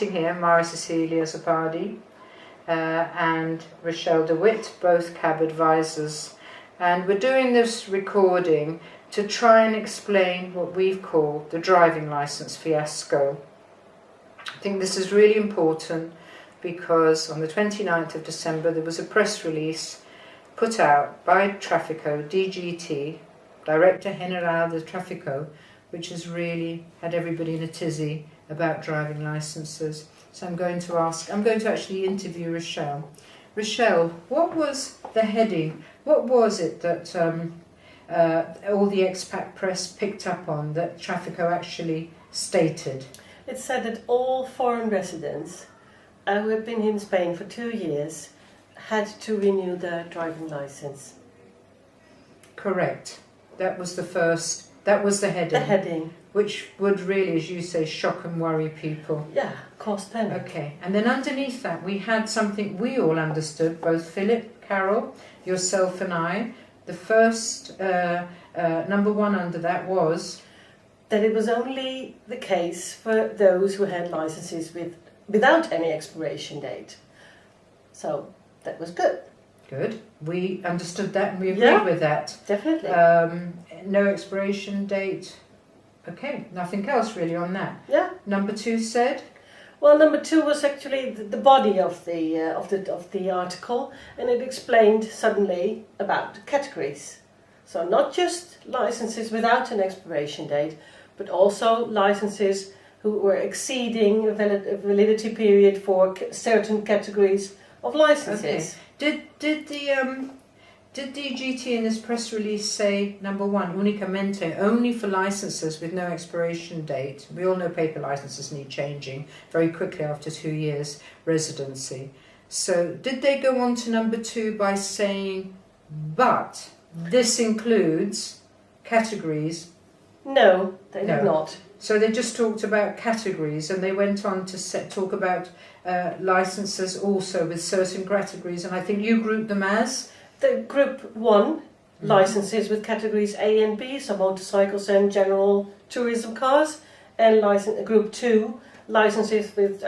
Here, Mara Cecilia Zapardi and Rochelle DeWitt, both cab advisors, and we're doing this recording to try and explain what we've called the driving licence fiasco. I think this is really important because on the 29th of December there was a press release put out by Trafico, DGT, Director General de Trafico, which has really had everybody in a tizzy about driving licences. So I'm going to actually interview Rochelle. Rochelle, what was the heading? What was it that all the expat press picked up on that Trafico actually stated? It said that all foreign residents who had been in Spain for 2 years had to renew their driving licence. Correct. That was the heading. The heading. Which would really, as you say, shock and worry people. Yeah, cause panic. Okay, and then underneath that we had something we all understood, both Philip, Carol, yourself and I. The first number one under that was that it was only the case for those who had licenses without any expiration date. So that was good. Good. We understood that and we agreed with that. Definitely. No expiration date. Okay, nothing else really on that. Yeah. Number two said? Well, number two was actually the body of the article, and it explained suddenly about categories. So not just licenses without an expiration date, but also licenses who were exceeding a validity period for certain categories of licenses. Okay. Did DGT in this press release say, number one, unicamente, only for licences with no expiration date? We all know paper licences need changing very quickly after 2 years residency. So did they go on to number two by saying, but this includes categories? No, they did not. So they just talked about categories, and they went on to talk about licences also with certain categories, and I think you grouped them as? The Group 1 licenses with categories A and B, so motorcycles and general tourism cars, and Group 2 licenses with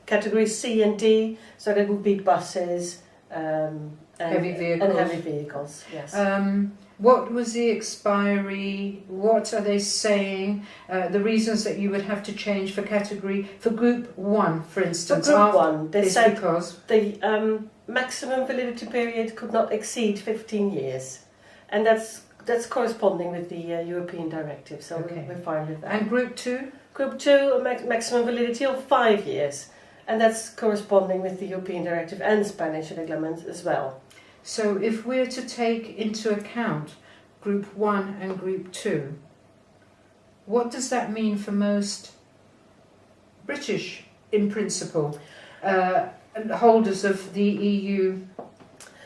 categories C and D, so that would be buses and heavy vehicles. Yes. What was the expiry? What are they saying? The reasons that you would have to change for Group 1, for instance. For Group 1, they said because the maximum validity period could not exceed 15 years, and that's corresponding with the European directive, so we're fine with that. And Group 2? Group 2, a maximum validity of 5 years, and that's corresponding with the European directive and Spanish reglement as well. So if we're to take into account Group 1 and Group 2, what does that mean for most British, in principle, holders of the EU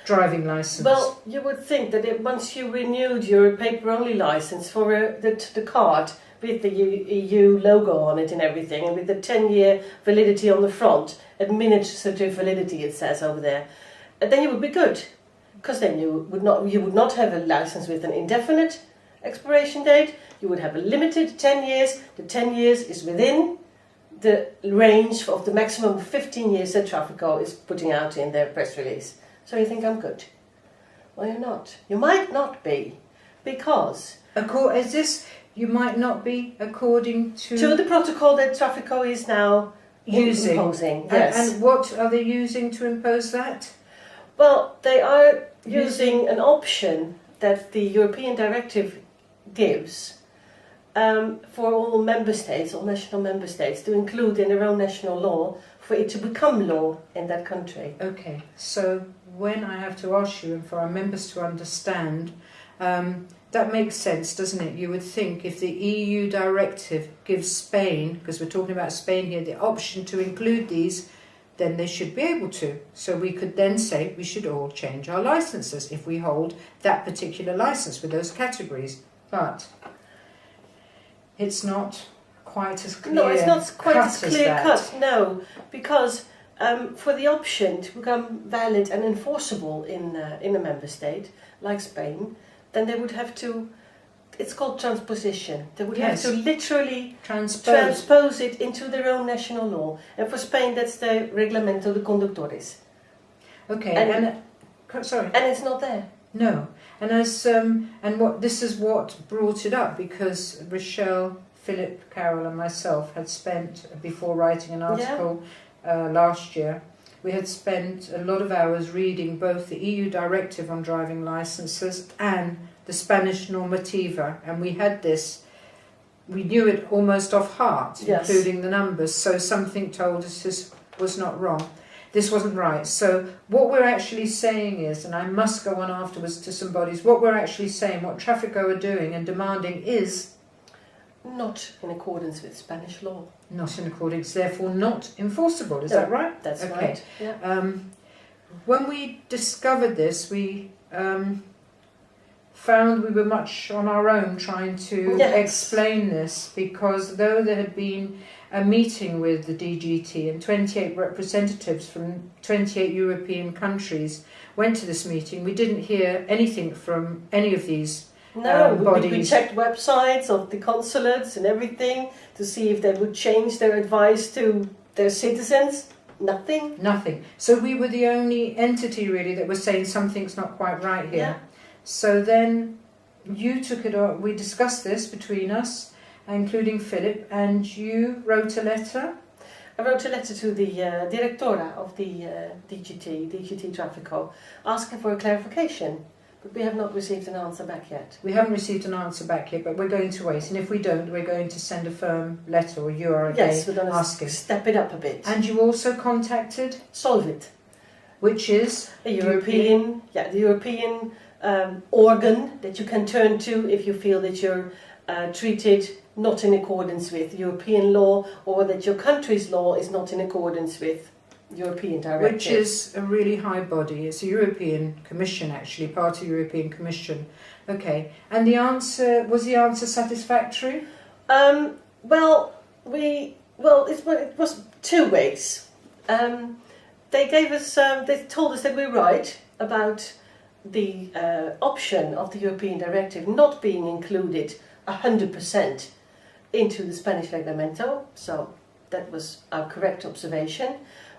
driving licence? Well, you would think that once you renewed your paper-only licence for the card with the EU logo on it and everything, and with the 10-year validity on the front, administrative validity it says over there, then you would be good. Because then you would not have a license with an indefinite expiration date. You would have a limited 10 years. The 10 years is within the range of the maximum of 15 years that Trafico is putting out in their press release. So you think I'm good? Well, you're not. You might not be, because You might not be according to the protocol that Trafico is now imposing. Yes. And what are they using to impose that? Well, they are using an option that the European directive gives for all member states, all national member states, to include in their own national law for it to become law in that country. Okay, so when I have to ask you, and for our members to understand, that makes sense, doesn't it? You would think if the EU directive gives Spain, because we're talking about Spain here, the option to include these, then they should be able to. So we could then say we should all change our licences if we hold that particular licence with those categories. But it's not quite as clear. No, it's not quite as clear cut, no, because for the option to become valid and enforceable in a member state like Spain, then they would have to it's called transposition. They would Yes. have to literally Transpose. transpose it into their own national law. And for Spain, that's the Reglamento de Conductores. Okay, sorry. And it's not there. No, and this is what brought it up, because Rochelle, Philip, Carol, and myself had spent, before writing an article last year, we had spent a lot of hours reading both the EU directive on driving licenses and the Spanish normativa, and we knew it almost off heart, Yes. including the numbers. So something told us this was not wrong. This wasn't right. So what we're actually saying is, and I must go on afterwards to some bodies, what we're actually saying, what Trafico are doing and demanding is Not in accordance with Spanish law. not in accordance, therefore not enforceable. Is No, that right? That's Okay. right. Yeah. When we discovered this, we found we were much on our own trying to Yes. explain this, because though there had been a meeting with the DGT and 28 representatives from 28 European countries went to this meeting, we didn't hear anything from any of these No, we bodies. checked websites of the consulates and everything to see if they would change their advice to their citizens. Nothing. Nothing. So we were the only entity really that was saying something's not quite right here. Yeah. So then you took it on, we discussed this between us, including Philip, and you wrote a letter. I wrote a letter to the directora of the DGT Trafico, asking for a clarification, but we have not received an answer back yet. We haven't received an answer back yet, but we're going to wait, and if we don't, we're going to send a firm letter, or you are again Yes, we're going asking. to step it up a bit. And you also contacted, Solvit, which is the European organ that you can turn to if you feel that you're treated not in accordance with European law, or that your country's law is not in accordance with European directive. Which is a really high body. It's a European Commission, actually, part of the European Commission. Okay, and the answer satisfactory? It was two ways. They told us that we're right about the option of the European directive not being included 100% into the Spanish Reglamento, so that was our correct observation.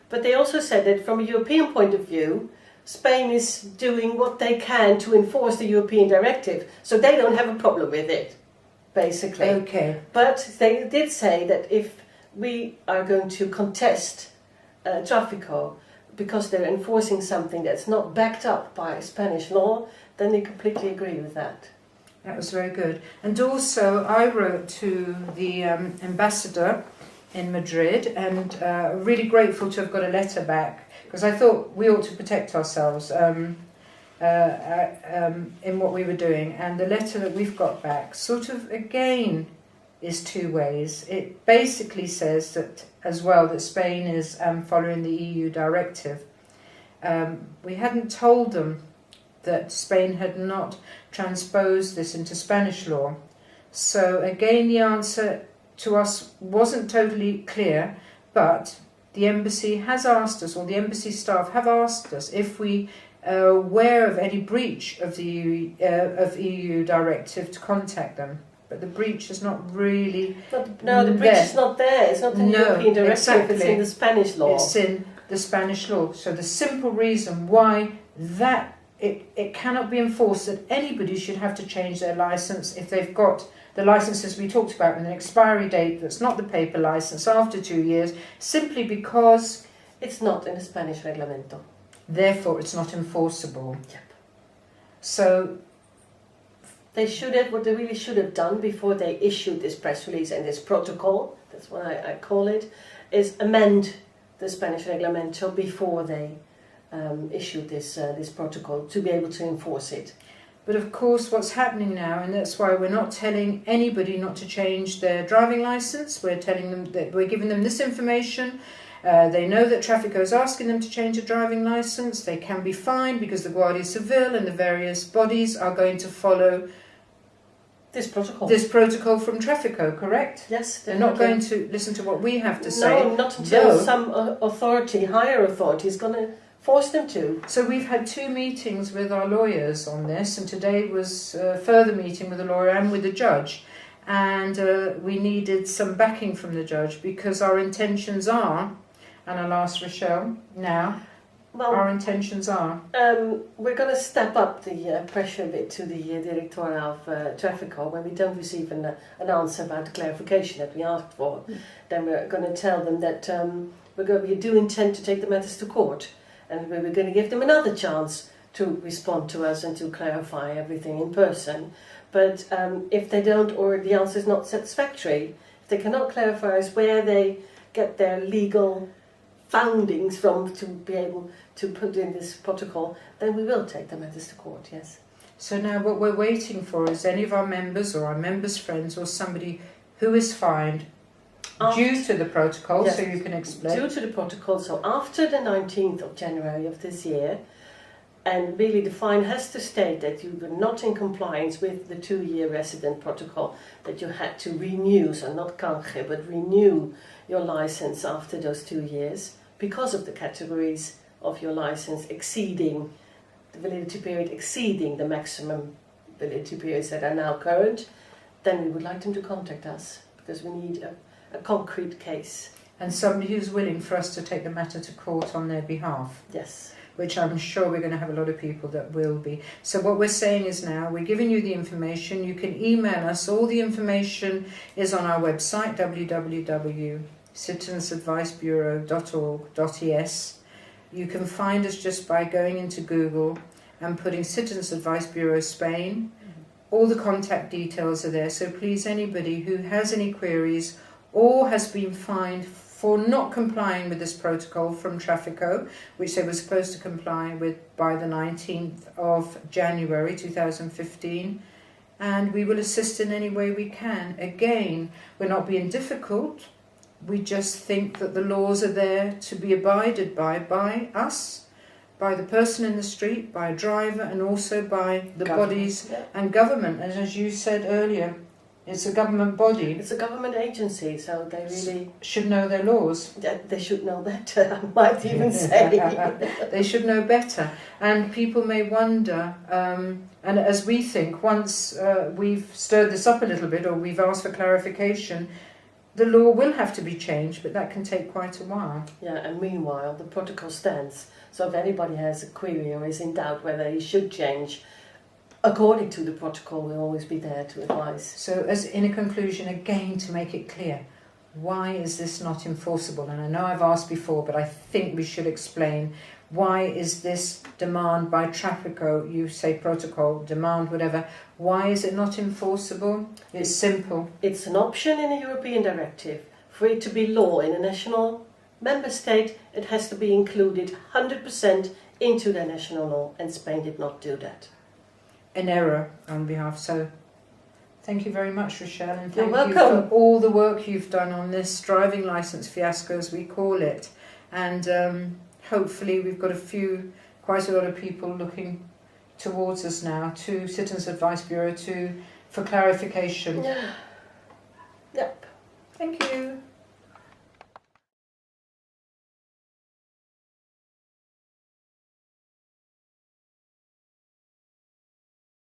But they also said that from a European point of view, Spain is doing what they can to enforce the European directive, so they don't have a problem with it, basically. Okay. But they did say that if we are going to contest Trafico because they're enforcing something that's not backed up by Spanish law, then they completely agree with that. That was very good. And also, I wrote to the ambassador in Madrid, and really grateful to have got a letter back, because I thought we ought to protect ourselves in what we were doing. And the letter that we've got back sort of, again, is two ways. It basically says that, as well, that Spain is following the EU directive. We hadn't told them that Spain had not transposed this into Spanish law. So again, the answer to us wasn't totally clear, but the embassy has asked us, or the embassy staff have asked us, if we are aware of any breach of the EU directive, to contact them. But the breach is not really No, the breach is not there. It's not in the European directive, exactly. It's in the Spanish law. It's in the Spanish law. So the simple reason why that it cannot be enforced that anybody should have to change their license if they've got the licenses we talked about with an expiry date that's not the paper license after 2 years, simply because it's not in the Spanish Reglamento. Therefore, it's not enforceable. Yep. So what they really should have done before they issued this press release and this protocol, that's what I call it, is amend the Spanish Reglamento before they issued this protocol to be able to enforce it. But of course, what's happening now, and that's why we're not telling anybody not to change their driving license. We're telling them that we're giving them this information. They know that Trafico is asking them to change a driving license. They can be fined because the Guardia Civil and the various bodies are going to follow this protocol. This protocol from Trafico, correct? Yes. They're not going to listen to what we have to say. No, not until some higher authority is going to Force them to. So we've had 2 meetings with our lawyers on this, and today was a further meeting with the lawyer and with the judge. And we needed some backing from the judge, because our intentions are, and I'll ask Rochelle now, our intentions are... we're going to step up the pressure a bit to the Director of Traffico. When we don't receive an answer about the clarification that we asked for, then we're going to tell them that we do intend to take the matters to court, and we're going to give them another chance to respond to us and to clarify everything in person. But if they don't, or the answer is not satisfactory, if they cannot clarify us where they get their legal foundings from to be able to put in this protocol, then we will take the matters to court, yes. So now what we're waiting for is any of our members or our members' friends or somebody who is fined due to the protocol, yes, so you can explain. Due to the protocol, so after the 19th of January of this year, and really the fine has to state that you were not in compliance with the 2-year resident protocol, that you had to renew, so not canje, but renew your license after those 2 years, because of the categories of your license exceeding, the validity period exceeding the maximum validity periods that are now current, then we would like them to contact us, because we need a concrete case. And somebody who's willing for us to take the matter to court on their behalf. Yes. Which I'm sure we're going to have a lot of people that will be. So what we're saying is now, we're giving you the information. You can email us. All the information is on our website, www.citizensadvicebureau.org.es. You can find us just by going into Google and putting Citizens Advice Bureau Spain. All the contact details are there. So please, anybody who has any queries or has been fined for not complying with this protocol from Traffico, which they were supposed to comply with by the 19th of January 2015, and we will assist in any way we can. Again, we're not being difficult, we just think that the laws are there to be abided by us, by the person in the street, by a driver, and also by the bodies and government. And as you said earlier, it's a government body. It's a government agency, so they really... should know their laws. They should know better, I might even say. They should know better. And people may wonder, and as we think, once we've stirred this up a little bit, or we've asked for clarification, the law will have to be changed, but that can take quite a while. Yeah, and meanwhile, the protocol stands. So if anybody has a query or is in doubt whether he should change, according to the protocol, we'll always be there to advise. So as in a conclusion, again, to make it clear, why is this not enforceable? And I know I've asked before, but I think we should explain, why is this demand by Traffico, you say protocol, demand, whatever, why is it not enforceable? It's simple. It's an option in a European directive. For it to be law in a national member state, it has to be included 100% into their national law, and Spain did not do that. An error on behalf. So thank you very much, Rochelle, and thank You're you welcome. for all the work you've done on this driving licence fiasco, as we call it. And hopefully we've got quite a lot of people looking towards us now, to Citizens Advice Bureau for clarification. Yeah. Yep. Thank you.